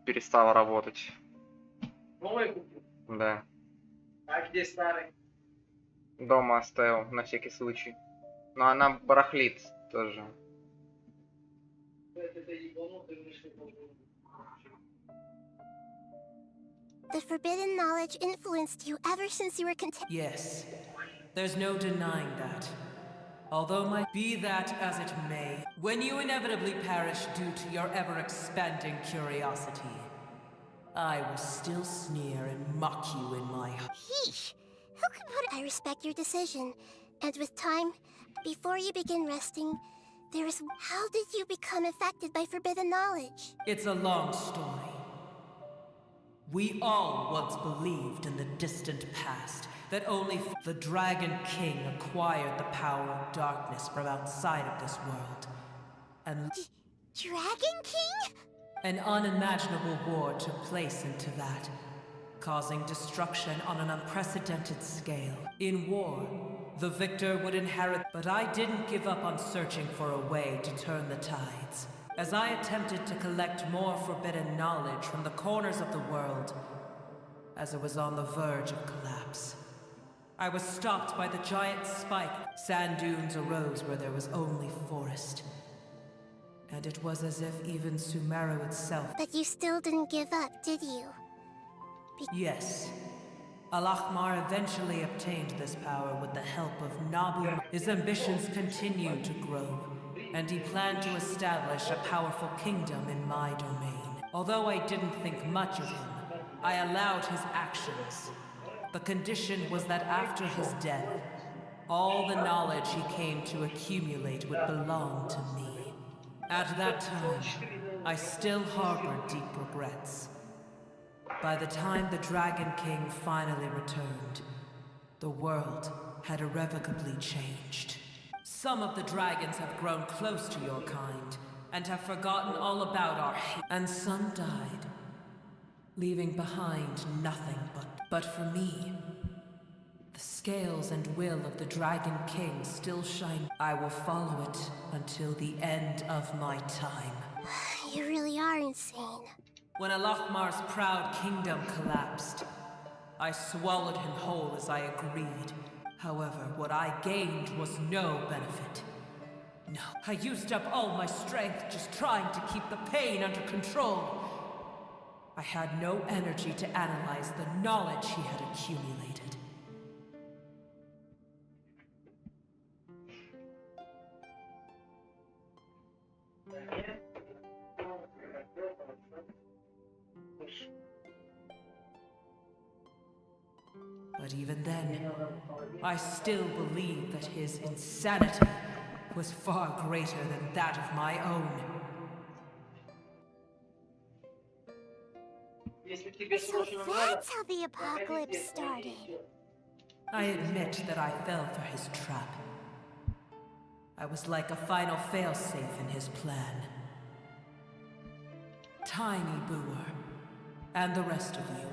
перестало работать. Новый купил. Да. А где старый? Дома оставил, на всякий случай. Но она барахлит тоже. Это ебанутый мышкой должен быть. The forbidden knowledge influenced you ever since you were Yes, there's no denying that. Although be that as it may, when you inevitably perish due to your ever-expanding curiosity, I will still sneer and mock you in my heart. Yeesh. Who can put... I respect your decision. And with time, before you begin resting, there is... How did you become affected by forbidden knowledge? It's a long story. We all once believed in the distant past that only the Dragon King acquired the power of darkness from outside of this world. And Dragon King? an unimaginable war took place into that, causing destruction on an unprecedented scale. In war, the victor would inherit, but I didn't give up on searching for a way to turn the tides. As I attempted to collect more forbidden knowledge from the corners of the world, as it was on the verge of collapse, I was stopped by the giant spike. Sand dunes arose where there was only forest. And it was as if even Sumeru itself... But you still didn't give up, did you? Yes. Al-Ahmar eventually obtained this power with the help of Nabu. His ambitions continued to grow, and he planned to establish a powerful kingdom in my domain. Although I didn't think much of him, I allowed his actions. The condition was that after his death, all the knowledge he came to accumulate would belong to me. At that time, I still harbored deep regrets. By the time the Dragon King finally returned, the world had irrevocably changed. Some of the dragons have grown close to your kind, and have forgotten all about our hate. And some died, leaving behind nothing but for me. The scales and will of the Dragon King still shine. I will follow it until the end of my time. You really are insane. When Al-Ahmar's proud kingdom collapsed, I swallowed him whole as I agreed. However, what I gained was no benefit. No, I used up all my strength just trying to keep the pain under control. I had no energy to analyze the knowledge he had accumulated. But even then, I still believe that his insanity was far greater than that of my own. So that's how the apocalypse started. I admit that I fell for his trap. I was like a final failsafe in his plan. Tiny Boer, and the rest of you,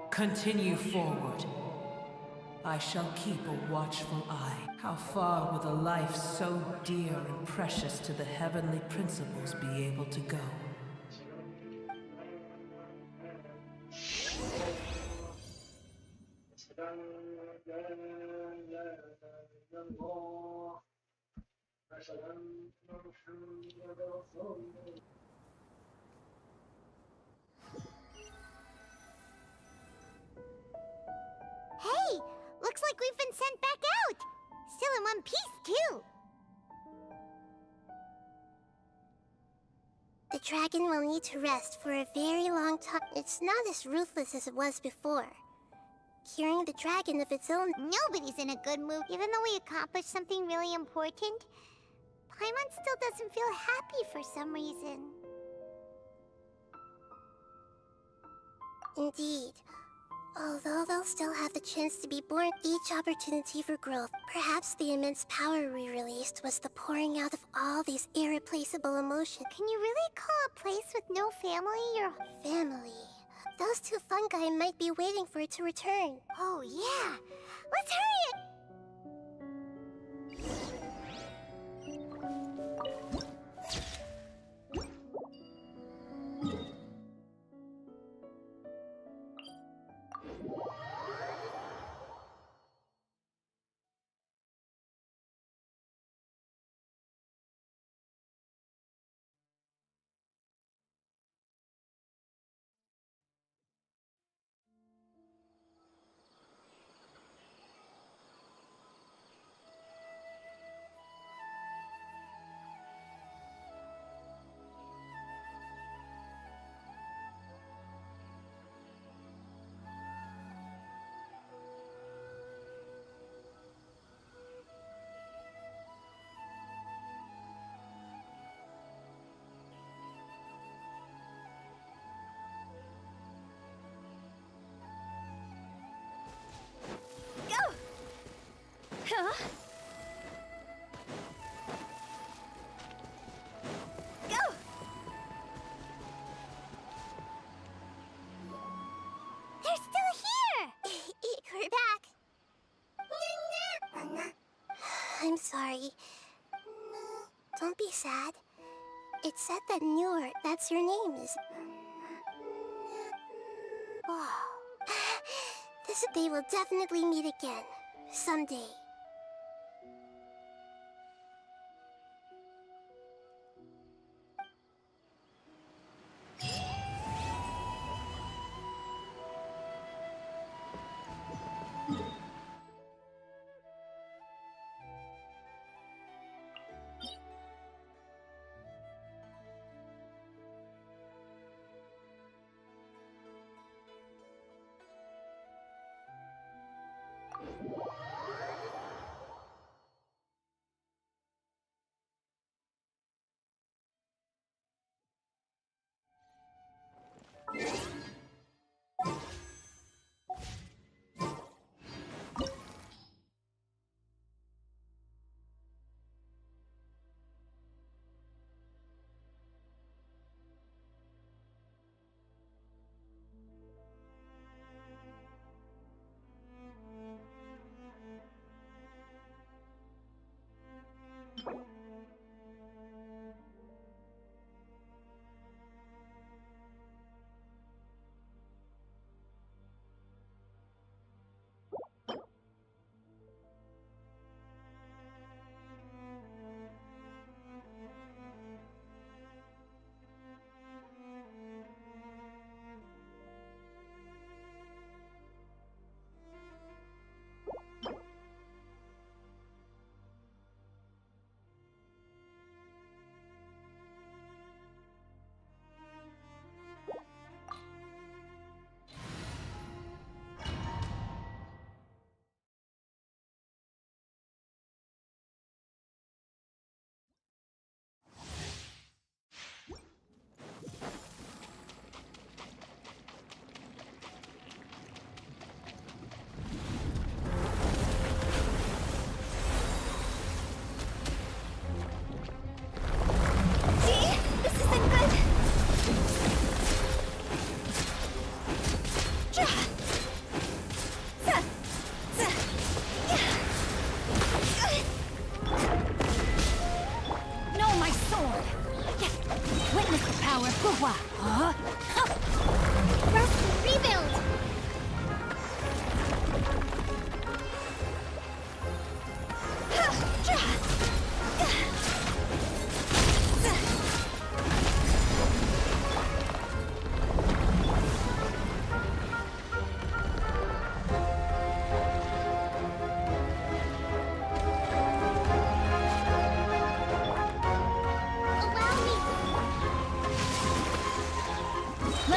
continue forward. I shall keep a watchful eye. How far will a life so dear and precious to the heavenly principles be able to go? Hey, looks like we've been sent back out. Still in one piece, too. The dragon will need to rest for a very long time. It's not as ruthless as it was before. Curing the dragon of its own. Nobody's in a good mood. Even though we accomplished something really important, Paimon still doesn't feel happy for some reason. Indeed. Although they'll still have the chance to be born, each opportunity for growth, perhaps the immense power we released was the pouring out of all these irreplaceable emotions. Can you really call a place with no family your Family. Those two fungi might be waiting for it to return. Oh, yeah. Let's hurry it! Huh? Go! They're still here! We're back. I'm sorry. Don't be sad. It said that Newer, that's your name, is... Oh. They will definitely meet again. Someday.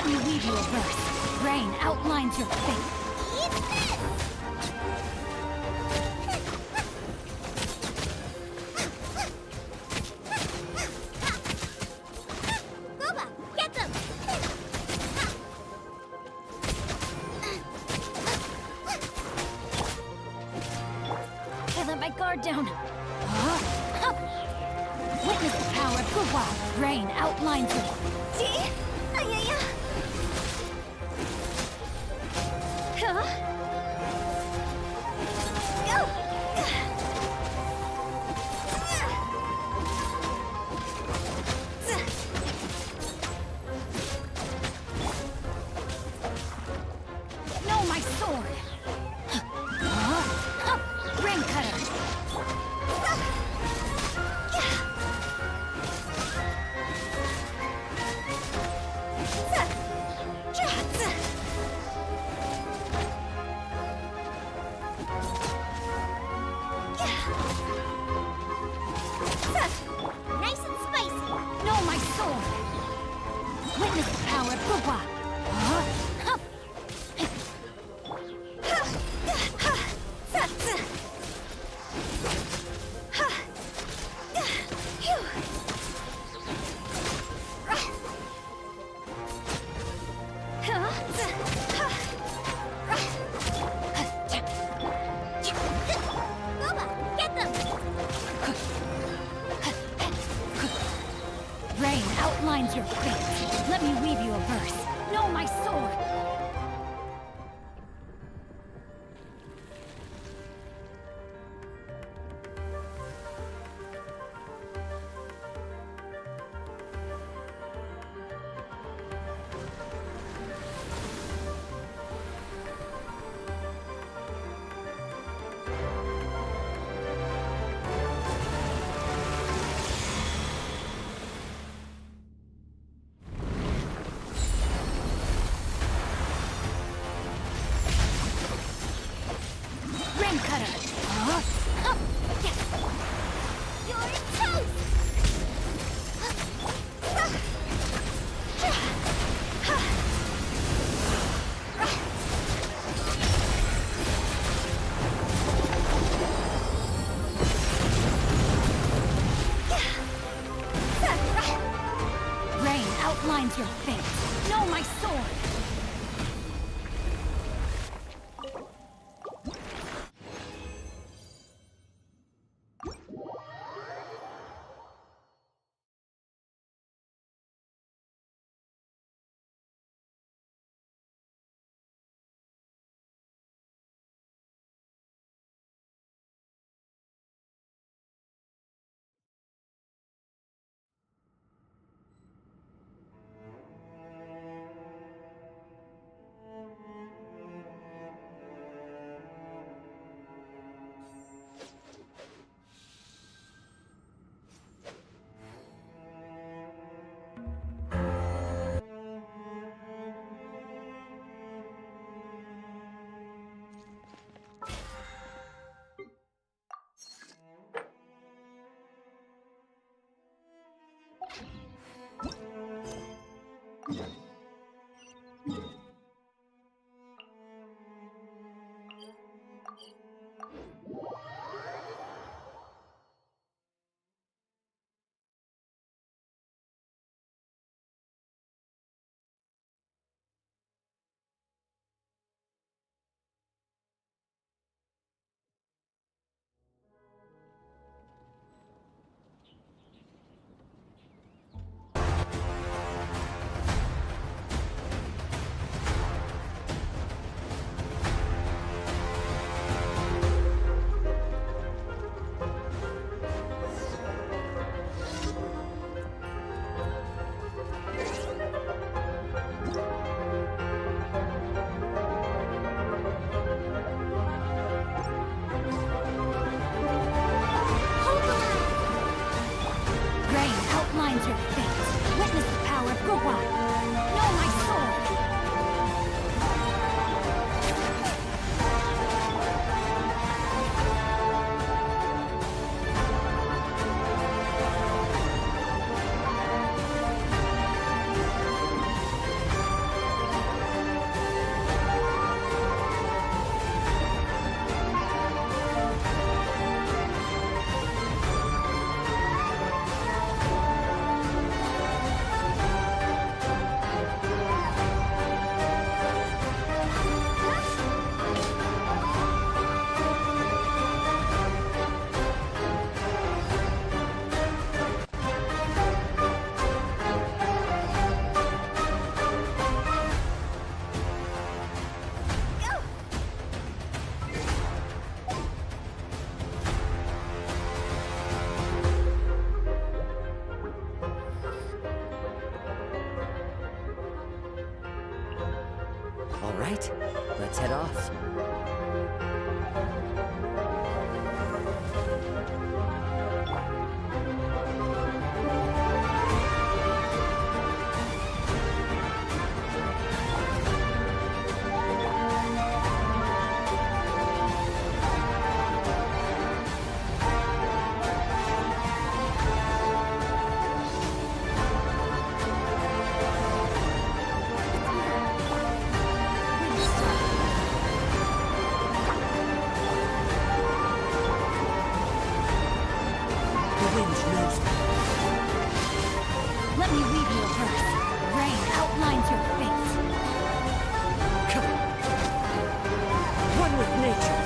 Let me weave you a verse. Rain outlines your fate. Eat this! Goba, get them! I let my guard down. Witness the power of Guwa. Rain outlines your fate. No, my sword! Rain cutter! Nice and spicy! No, my sword! Witness the power of Guwa! Goba, get them! Rain outlines your fate. Let me weave you a verse. No, my sword! Rain cutter! You're toast! Rain outlines your fate. No, my sword! Let's head off. Let me read you a verse. Rain outlines your fate. Come on. One with nature.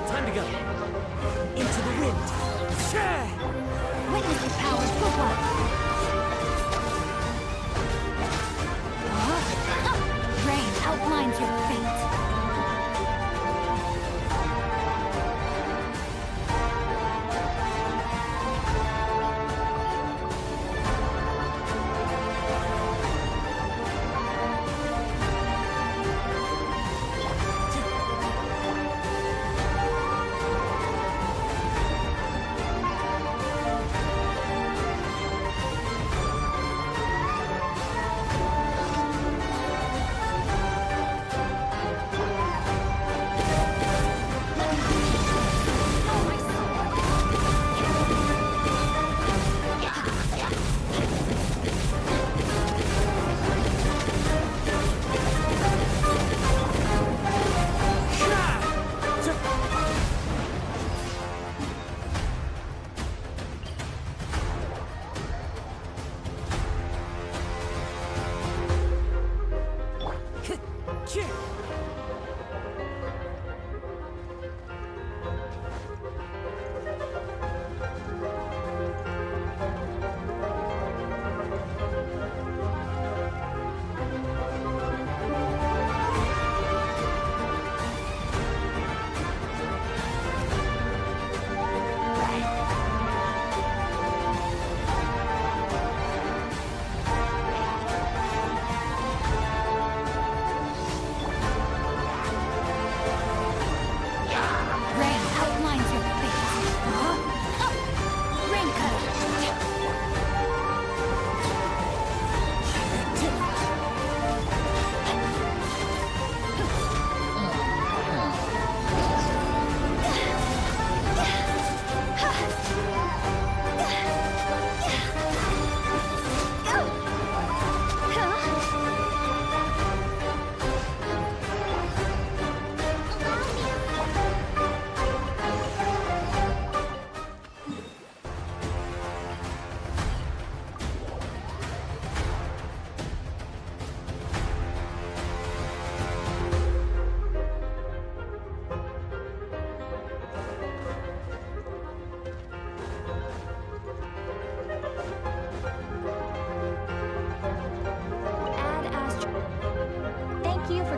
Time to go. Into the wind. Witness the power for what? Rain outlines your fate. Thank you for